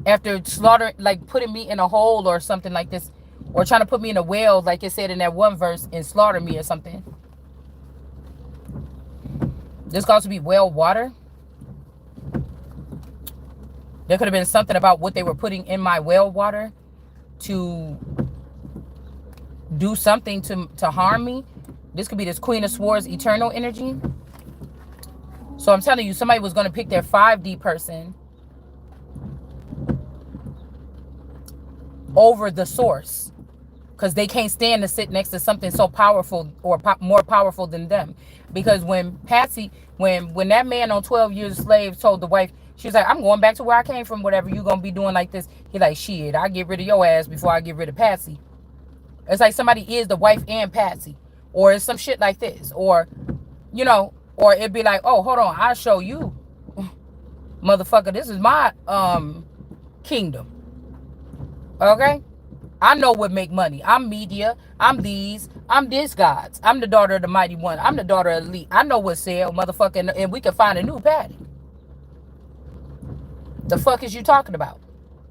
Speaker 1: After slaughtering, like putting me in a hole or something like this, or trying to put me in a well, like it said in that one verse, and slaughter me or something. This calls to be well water. There could have been something about what they were putting in my well water to do something to harm me. This could be this Queen of Swords eternal energy. So I'm telling you, somebody was going to pick their 5D person over the source, because they can't stand to sit next to something so powerful, or more powerful than them. Because when Patsy, when that man on 12 Years a Slave told the wife, she was like, I'm going back to where I came from, whatever you gonna be doing like this. He like, shit, I get rid of your ass before I get rid of Patsy. It's like somebody is the wife and Patsy, or it's some shit like this, or or it'd be like, oh, hold on, I'll show you, motherfucker, this is my kingdom. Okay, I know what make money. I'm media. I'm this gods. I'm the daughter of the mighty one. I'm the daughter of elite. I know what sell, motherfucker, and we can find a new Patty. The fuck is you talking about?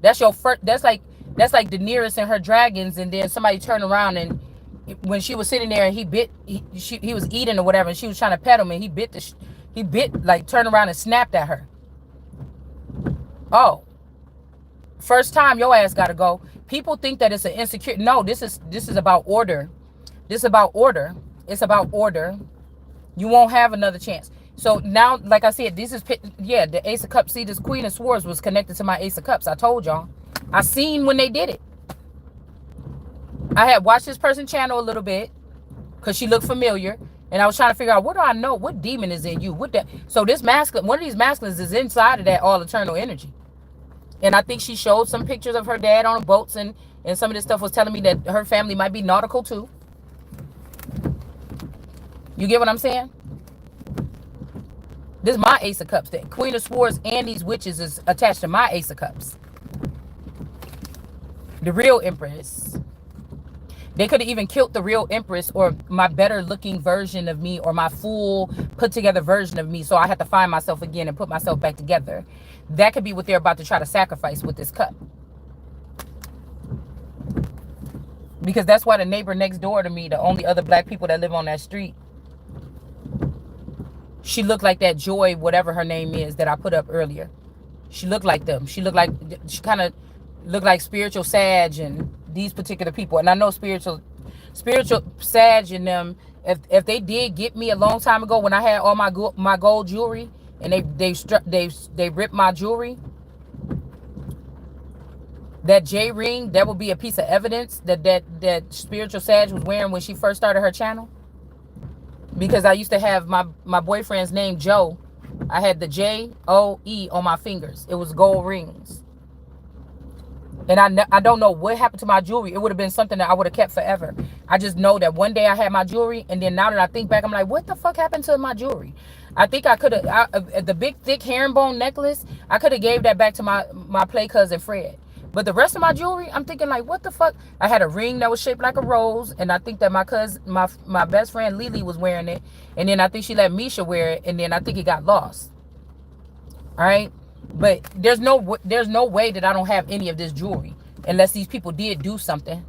Speaker 1: That's your first. That's like Daenerys and her dragons, and then somebody turned around, and when she was sitting there and he was eating or whatever, and she was trying to pet him, and he bit He bit, like, turned around and snapped at her. Oh, first time your ass gotta go. People think that it's an insecure. No, this is about order. This is about order. It's about order. You won't have another chance. So now, like I said, this is, yeah, the Ace of Cups. See, this Queen of Swords was connected to my Ace of Cups. I told y'all. I seen when they did it. I had watched this person channel a little bit because she looked familiar. And I was trying to figure out, what do I know? What demon is in you? What that? So this masculine, one of these masculines is inside of that all eternal energy. And I think she showed some pictures of her dad on boats, and some of this stuff was telling me that her family might be nautical too. You get what I'm saying? This is my Ace of Cups. The Queen of Swords and these witches is attached to my Ace of Cups. The real Empress. They could have even killed the real Empress or my better looking version of me or my full put together version of me. So I had to find myself again and put myself back together. That could be what they're about to try to sacrifice with this cup. Because that's why the neighbor next door to me, the only other black people that live on that street, she looked like that Joy, whatever her name is, that I put up earlier. She looked like them. She kind of looked like spiritual Sag and these particular people. And I know spiritual Sag in them, if they did get me a long time ago when I had all my gold jewelry and they ripped my jewelry, that J ring, that would be a piece of evidence that spiritual Sag was wearing when she first started her channel. Because I used to have my boyfriend's name, Joe. I had the J-O-E on my fingers. It was gold rings. And I don't know what happened to my jewelry. It would have been something that I would have kept forever. I just know that one day I had my jewelry, and then now that I think back, I'm like, what the fuck happened to my jewelry? I think I could have, the big thick herringbone necklace, I could have gave that back to my play cousin Fred. But the rest of my jewelry, I'm thinking like, what the fuck? I had a ring that was shaped like a rose, and I think that my cousin, my best friend Lily was wearing it, and then I think she let Misha wear it, and then I think it got lost. All right. But there's no way that I don't have any of this jewelry unless these people did do something.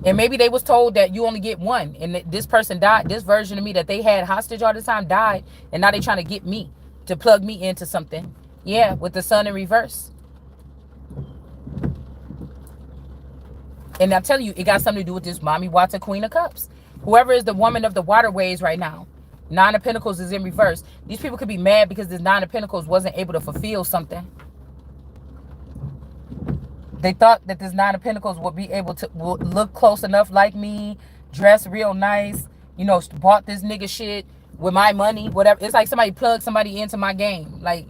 Speaker 1: And maybe they was told that you only get one, and this person died. This version of me that they had hostage all the time died, and now they're trying to get me to plug me into something. Yeah, with the sun in reverse. And I'm telling you, it got something to do with this Mommy Watson Queen of Cups. Whoever is the woman of the waterways right now. Nine of Pentacles is in reverse. These people could be mad because this Nine of Pentacles wasn't able to fulfill something. They thought that this Nine of Pentacles would be able to look close enough like me, dress real nice, you know, bought this nigga shit with my money, whatever. It's like somebody plugged somebody into my game. Like,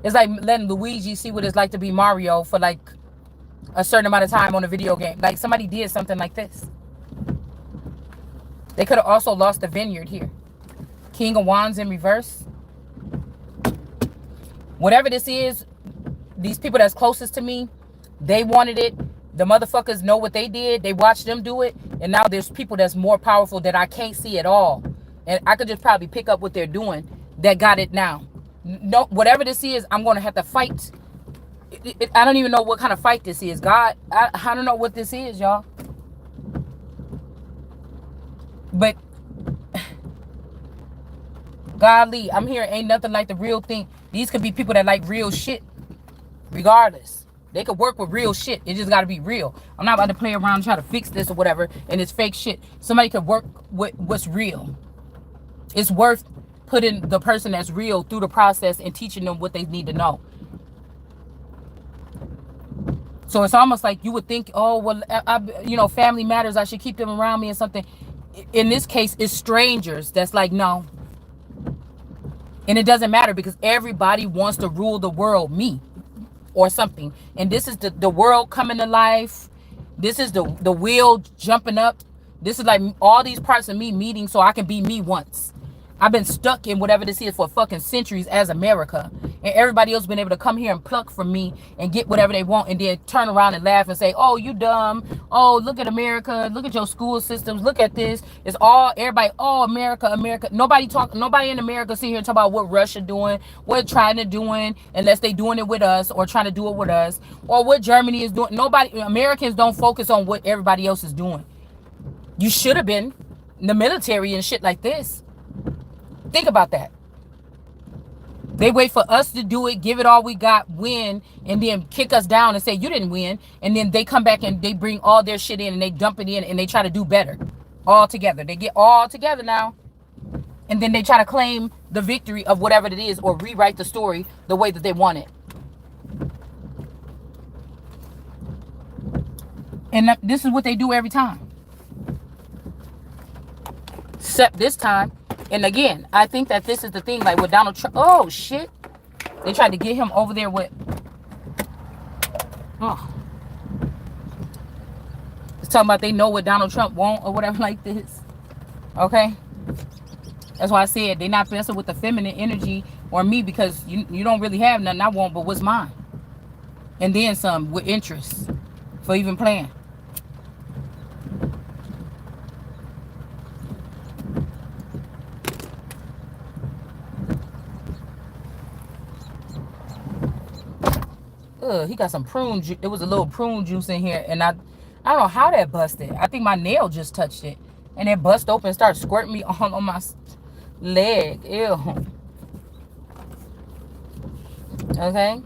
Speaker 1: it's like letting Luigi see what it's like to be Mario for like a certain amount of time on a video game. Like somebody did something like this. They could have also lost the vineyard here. King of Wands in reverse. Whatever this is, these people that's closest to me, they wanted it. The motherfuckers know what they did. They watched them do it. And now there's people that's more powerful that I can't see at all. And I could just probably pick up what they're doing that got it now. No, whatever this is, I'm going to have to fight. I don't even know what kind of fight this is. God, I don't know what this is, y'all. But golly, I'm here. Ain't nothing like the real thing. These could be people that like real shit. Regardless, they could work with real shit. It just got to be real. I'm not about to play around and try to fix this or whatever, and it's fake shit. Somebody could work with what's real. It's worth putting the person that's real through the process and teaching them what they need to know. So it's almost like you would think, oh, well, family matters. I should keep them around me or something. In this case, it's strangers that's like, no. And it doesn't matter because everybody wants to rule the world, me or something. And this is the world coming to life. This is the wheel jumping up. This is like all these parts of me meeting so I can be me once. I've been stuck in whatever this is for fucking centuries as America. And everybody else been able to come here and pluck from me and get whatever they want and then turn around and laugh and say, oh, you dumb. Oh, look at America. Look at your school systems. Look at this. It's all everybody. Oh, America, America. Nobody in America sit here and talk about what Russia doing, what China doing, unless they doing it with us or trying to do it with us, or what Germany is doing. Americans don't focus on what everybody else is doing. You should have been. the military and shit like this. Think about that. They wait for us to do it, give it all we got, win, and then kick us down and say you didn't win. And then they come back and they bring all their shit in and they dump it in and they try to do better. All together. They get all together now. And then they try to claim the victory of whatever it is or rewrite the story the way that they want it. And this is what they do every time. Except this time. And again, I think that this is the thing, like with Donald Trump. Oh, shit. They tried to get him over there with... Oh. It's talking about they know what Donald Trump won't or whatever like this. Okay? That's why I said they're not messing with the feminine energy or me because you don't really have nothing I want but what's mine. And then some with interest for even playing. He got some prune juice. There was a little prune juice in here, and I don't know how that busted. I think my nail just touched it, and it bust open and started squirting me all on my leg. Ew. Okay.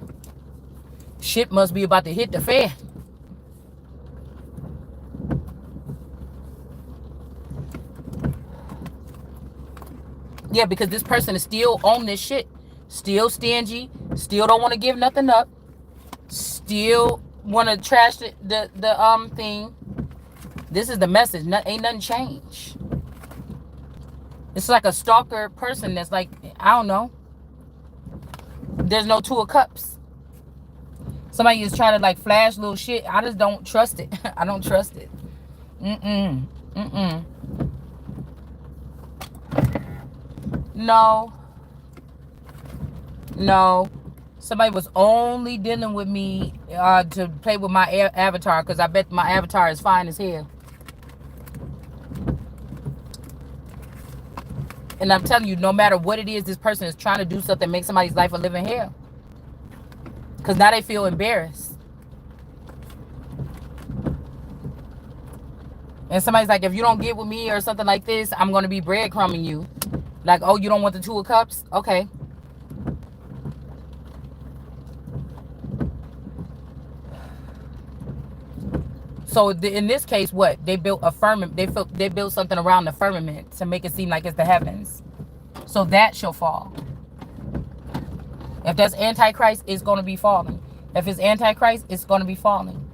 Speaker 1: Shit must be about to hit the fan. Yeah, because this person is still on this shit. Still stingy. Still don't want to give nothing up. Still want to trash the thing. This is the message. Ain't nothing changed. It's like a stalker person that's like, I don't know. There's no Two of Cups. Somebody is trying to like flash little shit. I just don't trust it. I don't trust it. No. Somebody was only dealing with me to play with my avatar because I bet my avatar is fine as hell. And I'm telling you, no matter what it is, this person is trying to do something that makes somebody's life a living hell. Because now they feel embarrassed. And somebody's like, if you don't get with me or something like this, I'm going to be breadcrumbing you. Like, oh, you don't want the Two of Cups? Okay. So in this case, what? They built a firmament. They built something around the firmament to make it seem like it's the heavens. So that shall fall. If that's Antichrist, it's going to be falling. If it's Antichrist, it's going to be falling.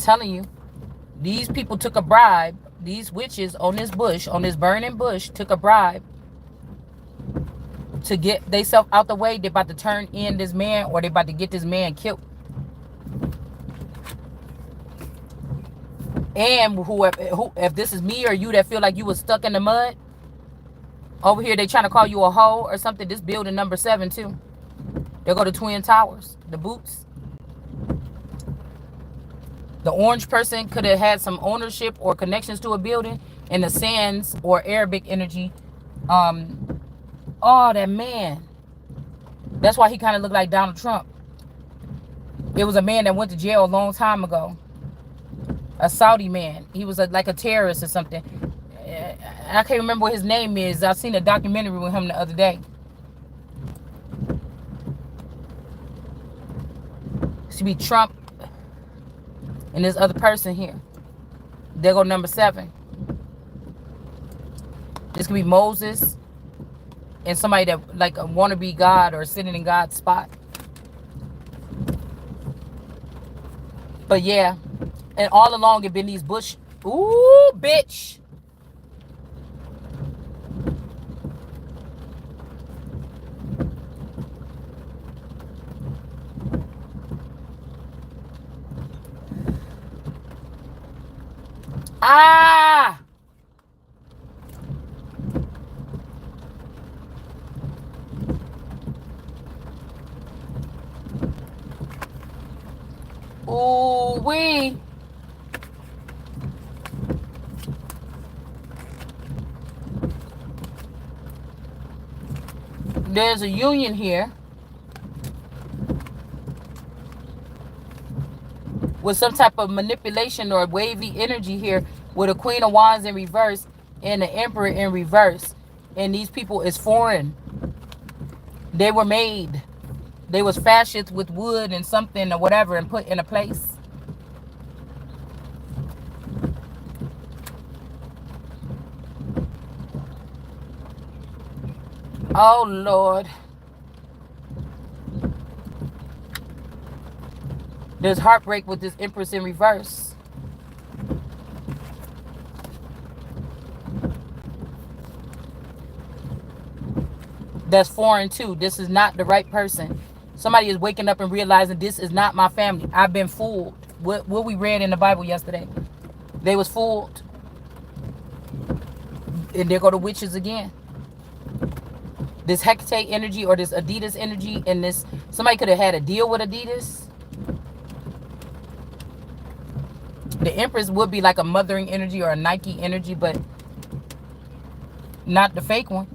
Speaker 1: Telling you, these people took a bribe. These witches on this bush, on this burning bush, took a bribe to get themselves out the way. They're about to turn in this man, or they're about to get this man killed. And if this is me or you that feel like you was stuck in the mud, over here they trying to call you a hoe or something. This building number 7 too. They go to Twin Towers, the boots. The orange person could have had some ownership or connections to a building. And the sands or Arabic energy. Oh, that man. That's why he kind of looked like Donald Trump. It was a man that went to jail a long time ago. A Saudi man. He was like a terrorist or something. I can't remember what his name is. I seen a documentary with him the other day. Should be Trump. And this other person here. There go number 7. This could be Moses. And somebody that like a wannabe God or sitting in God's spot. But yeah. And all along it been these bush. Ooh, bitch. Ah! Ooh, wee. there's a union here with some type of manipulation or wavy energy here with a Queen of Wands in reverse and the Emperor in reverse. And these people is foreign. They were made. They was fashioned with wood and something or whatever and put in a place. Oh, Lord. There's heartbreak with this Empress in reverse. That's foreign too. This is not the right person. Somebody is waking up and realizing this is not my family. I've been fooled. What we read in the Bible yesterday. They was fooled. And there go the witches again. This Hecate energy or this Adidas energy and this, somebody could have had a deal with Adidas. The Empress would be like a mothering energy or a Nike energy, but not the fake one.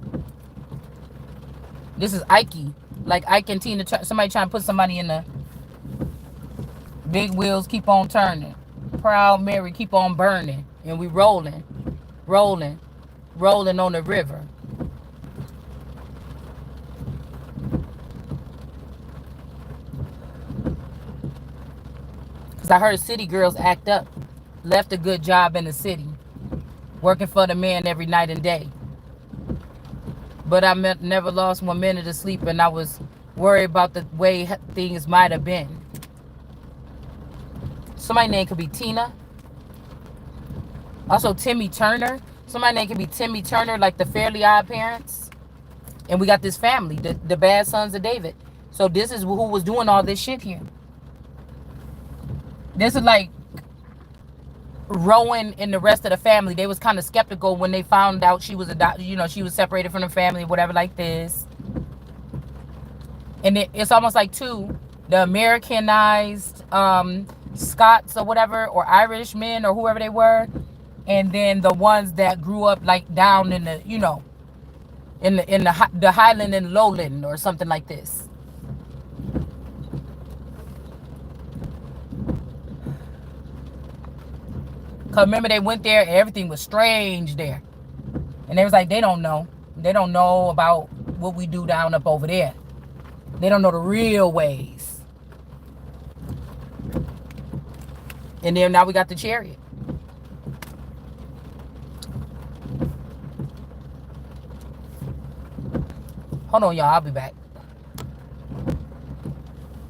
Speaker 1: This is Ike. Like Ike and Tina, somebody trying to put somebody in the big wheels keep on turning. Proud Mary keep on burning. And we rolling, rolling, rolling on the river. Because I heard city girls act up. Left a good job in the city. Working for the man every night and day. But I never lost 1 minute of sleep, and I was worried about the way things might have been. Somebody's name could be Tina. Also, Timmy Turner. Somebody's name could be Timmy Turner, like the Fairly Odd Parents. And we got this family, the Bad Sons of David. So this is who was doing all this shit here. This is like Rowan and the rest of the family. They was kind of skeptical when they found out she was she was separated from the family, whatever like this. And it's almost like the Americanized Scots or whatever, or Irishmen or whoever they were, and then the ones that grew up like down in the in the Highland and Lowland or something like this. Because remember, they went there and everything was strange there. And they was like, they don't know. They don't know about what we do down up over there. They don't know the real ways. And then now we got the Chariot. Hold on, y'all. I'll be back.